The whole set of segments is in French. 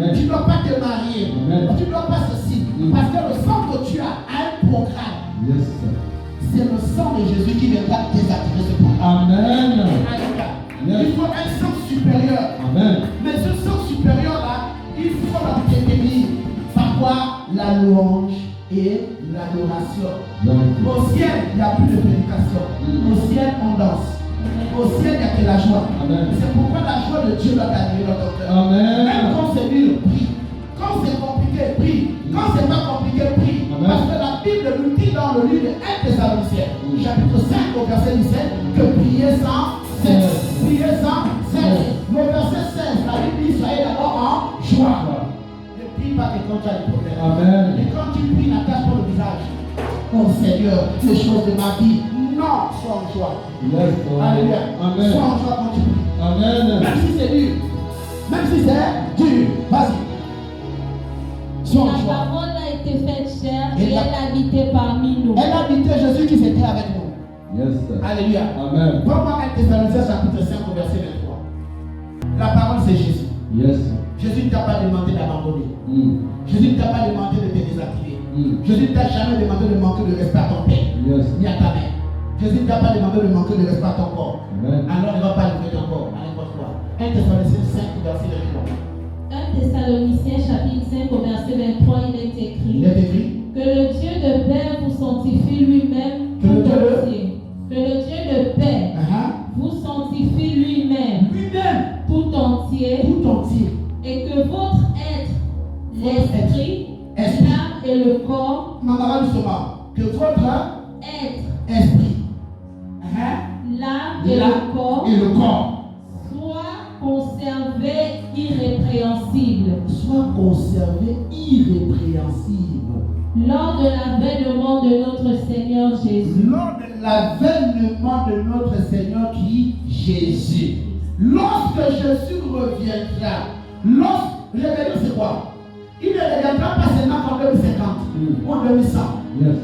Amen. Tu ne dois pas te marier. Amen. Tu ne dois pas ceci. Parce que le sang que tu as un programme. Yes, sir. C'est le sang de Jésus qui viendra désactiver ce programme. Amen. Alléluia. Yes. Il faut un sang supérieur. Amen. Mais ce sang supérieur-là, il faut la détenir. Par quoi? La louange et l'adoration. Au ciel, il n'y a plus de prédication. Au ciel, on danse. Au ciel, il n'y a que la joie. Amen. C'est pourquoi la joie de Dieu va gagner dans ton cœur. Amen. Même quand c'est dur, prie. Quand c'est compliqué, prie. Quand c'est pas compliqué, prie. Amen. Parce que la Bible nous dit dans le livre de 1 Thessaloniciens, chapitre 5 au verset 17, que prier sans cesse. Prier sans cesse. Le verset 16, la Bible dit soyez d'abord en joie. Ne prie pas que quand tu as des problèmes. Amen. Et quand tu pries, n'attache pas le visage. Oh Seigneur, les choses de ma vie. Non, sois en joie. Yes, Lord. Alléluia. Amen. Sois en joie quand tu pries. Amen. Même si c'est dur. Même si c'est dur. Vas-y. Sois en La joie. parole a été faite chair Et et la- elle habitait parmi nous. Elle habitait Jésus qui était avec nous. Yes, sir. Alléluia. Amen. Prends-moi 1 Thessaloniciens chapitre 5 au verset 23. La parole c'est Jésus. Yes, sir. Jésus ne t'a pas demandé d'abandonner. Jésus ne t'a pas demandé de te désactiver. Jésus ne t'a jamais demandé de manquer de respect à ton père, Yes. ni à ta mère. Jésus ne t'a pas demandé de manquer de respect à ton corps. Amen. Alors il ne va pas lever ton corps à n'importe quoi. 1 Thessaloniciens 5 au verset 23. 1 Thessaloniciens chapitre 5 au verset 23, il est écrit Il est écrit que le Dieu de paix vous sanctifie lui-même Que le tout Dieu de- entier. Que le Dieu de paix vous sanctifie lui-même lui-même tout entier tout entier. et que votre être, l'esprit, Esprit. l'âme et le corps, Maman, justement, que votre être, esprit, l'âme et l'âme le corps et le corps soient conservés irrépréhensibles soient conservés irrépréhensibles lors de l'avènement de notre Seigneur Jésus. lors de l'avènement de notre Seigneur qui Jésus. Lorsque Jésus reviendra, revenez, c'est quoi? Il ne reviendra pas seulement en 2050 ou en 2100. Yes.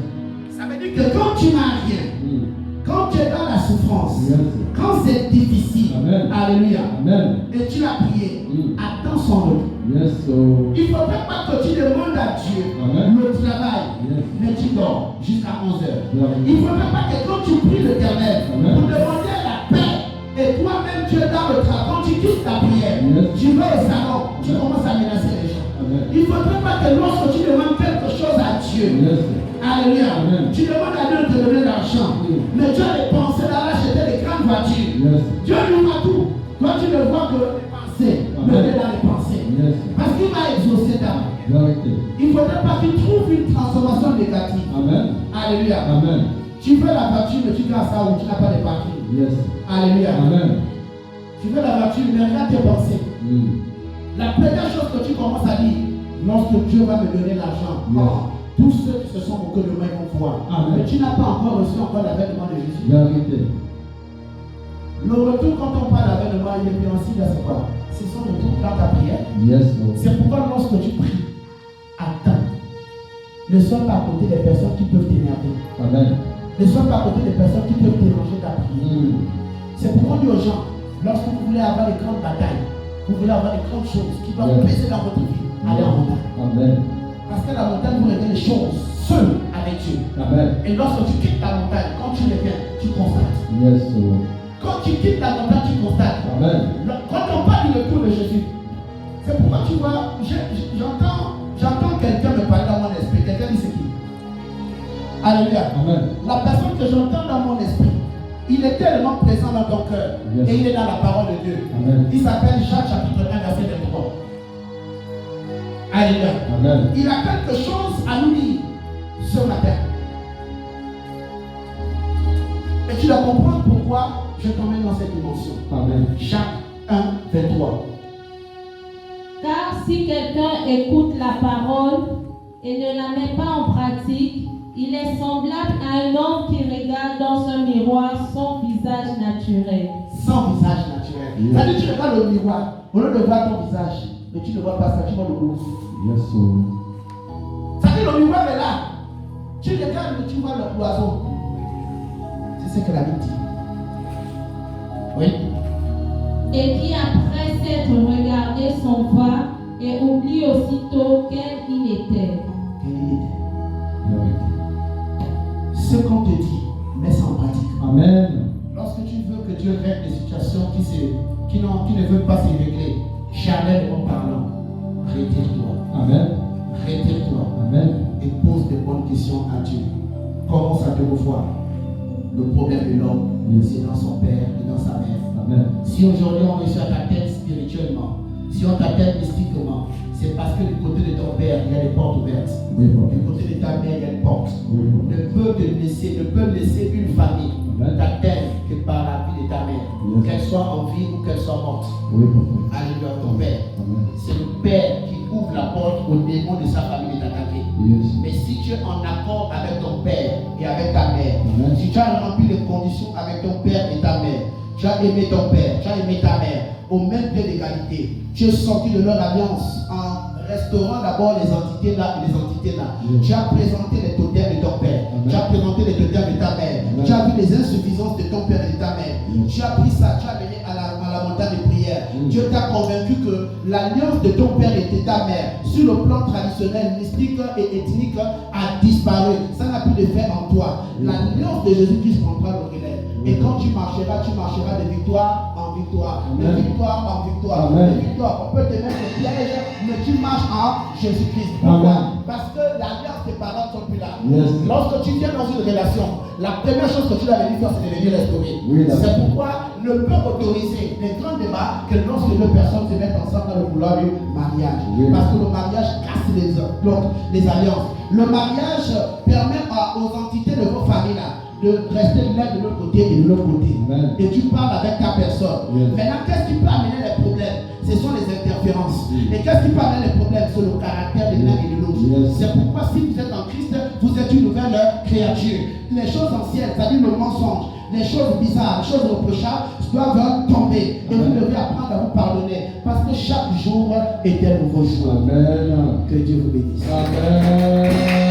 Ça veut dire que quand tu n'as rien, quand tu es dans la souffrance, Yes. quand c'est difficile, Amen. alléluia, Amen. et tu as prié, attends son retour. Yes, so. Il ne faudrait pas que tu demandes à Dieu Amen. le travail, Yes. mais tu dors jusqu'à 11h. Yeah. Il ne faudrait pas que quand tu pries l'Éternel Amen. pour demander la paix, et toi-même tu es dans le travail, quand tu quittes ta prière, Yes. tu vas au salon, tu commences à menacer les gens. Amen. Il ne faudrait pas que lorsque tu demandes quelque chose à Dieu, Yes. alléluia, Amen. tu demandes à Dieu de te donner l'argent, mais tu as dépensé dans l'acheter des grandes voitures. Yes. Dieu lui voit tout. Toi tu ne vois que les pensées, mais Amen. Dieu dans les pensées. Yes. Parce qu'il va exaucer ta vie. Vérité. Il ne faudrait pas que tu trouves une transformation négative. Amen. Alléluia. Amen. Tu veux la voiture, mais tu vas à ça où tu n'as pas de parking. Yes. Alléluia. Amen. Tu veux la voiture, mais regarde tes pensées. La première chose que tu commences à dire, lorsque Dieu va me donner l'argent, tous ceux qui se sont moqués de moi vont voir. Amen. Mais tu n'as pas encore reçu encore l'avènement de Jésus. Vérité. Le retour, quand on parle d'avènement, il est préhensible à ce quoi? C'est son retour dans ta prière. Yes, Lord. C'est pourquoi lorsque tu pries, attends. Ne sois pas à côté des personnes qui peuvent t'énerver. Amen. Ne sois pas à côté des personnes qui peuvent déranger ta prière. C'est pourquoi on dit aux gens, lorsque vous voulez avoir des grandes batailles, vous voulez avoir des grandes choses qui doivent peser dans votre vie, allez en montagne. Amen. Parce que la montagne, vous réglez les choses seul avec Dieu. Amen. Et lorsque tu quittes la montagne, quand tu reviens, tu constates. Yes, Lord. Quand tu quittes la montagne, tu constates. Amen. Quand on parle du retour de Jésus, c'est pourquoi tu vois, j'entends quelqu'un me parler dans mon esprit. Quelqu'un dit c'est qui? Alléluia. Amen. La personne que j'entends dans mon esprit, il est tellement présent dans ton cœur. Yes. Et il est dans la parole de Dieu. Amen. Il s'appelle Jacques chapitre 1 verset 23. Alléluia. Amen. Il a quelque chose à nous dire ce matin. Et tu dois comprendre pourquoi je t'emmène dans cette dimension. Amen. Jacques 1, 23. Car si quelqu'un écoute la parole et ne la met pas en pratique, il est semblable à un homme qui regarde dans un miroir son visage naturel. Sans visage naturel. Yeah. C'est-à-dire tu regardes le miroir, au lieu de voir ton visage, mais tu ne vois pas ça, tu vois le gros. Yes, Lord. C'est-à-dire le miroir est là. Tu regardes, mais tu vois l'oiseau. C'est ce que la Bible dit. Oui. Et qui après s'être regardé s'en va et oublie auquel il était. Ce qu'on te dit, mets ça en pratique. Amen. Lorsque tu veux que Dieu règle des situations qui ne veulent pas se régler, charnellement parlant, retire-toi. Amen. Retire-toi. Amen. Et pose des bonnes questions à Dieu. Commence à te revoir. Le problème de l'homme, c'est dans son père et dans sa mère. Amen. Si aujourd'hui on réussit à t'atteindre spirituellement, si on t'atteint mystiquement, c'est parce que du côté de ton père, il y a des portes ouvertes. Oui, Du prophet. côté de ta mère, il y a des portes. Oui, prophet. Ne peut laisser une famille Amen. t'atteindre que par la vie de ta mère, Yes. qu'elle soit en vie ou qu'elle soit morte. Oui, prophet. Alléluia, ton père. Amen. C'est le père qui ouvre la porte aux démons de sa famille de t'attaquer. Yes. Mais si tu es en accord avec ton père et avec ta mère, Amen. si tu as rempli les conditions avec ton père et ta mère, tu as aimé ton père, tu as aimé ta mère, au même pied d'égalité, tu es sorti de leur alliance en restaurant d'abord les entités là et les entités là. Yes. Tu as présenté les totems de ton père, Amen. tu as présenté les totems de ta mère, Amen. tu as vu les insuffisances de ton père et de ta mère. Yes. Tu as pris ça, tu as venu à la montagne de prière. Mm. Dieu t'a convaincu que l'alliance de ton père et de ta mère, sur le plan traditionnel, mystique et ethnique, a disparu. Ça n'a plus d'effet en toi. L'alliance de Jésus-Christ prendra le relais. Et quand tu marcheras de victoire en victoire, de Amen. victoire en victoire, Amen. de victoire. On peut te mettre le piège, mais tu marches en Jésus-Christ. Amen. Pourquoi? Parce que l'alliance des parents ne sont plus là. Yes. Lorsque tu viens dans une relation, la première chose que tu dois venir faire, c'est de venir restaurer. Oui, d'accord. C'est pourquoi ne peut autoriser les grands débats que lorsque deux personnes se mettent ensemble dans le couloir du mariage. Oui. Parce que le mariage casse les alliances. Le mariage permet aux entités de vos familles là, de rester l'un de l'autre côté et de l'autre côté. Amen. Et tu parles avec ta personne. Yes. Maintenant, qu'est-ce qui peut amener les problèmes? Ce sont les interférences. Oui. Et qu'est-ce qui peut amener les problèmes? C'est le caractère de l'un et de l'autre. Yes. C'est pourquoi si vous êtes en Christ, vous êtes une nouvelle créature. Les choses anciennes, c'est-à-dire le mensonge, les choses bizarres, les choses reprochables doivent tomber. Et vous devez apprendre à vous pardonner. Parce que chaque jour est un nouveau jour. Amen. Que Dieu vous bénisse. Amen.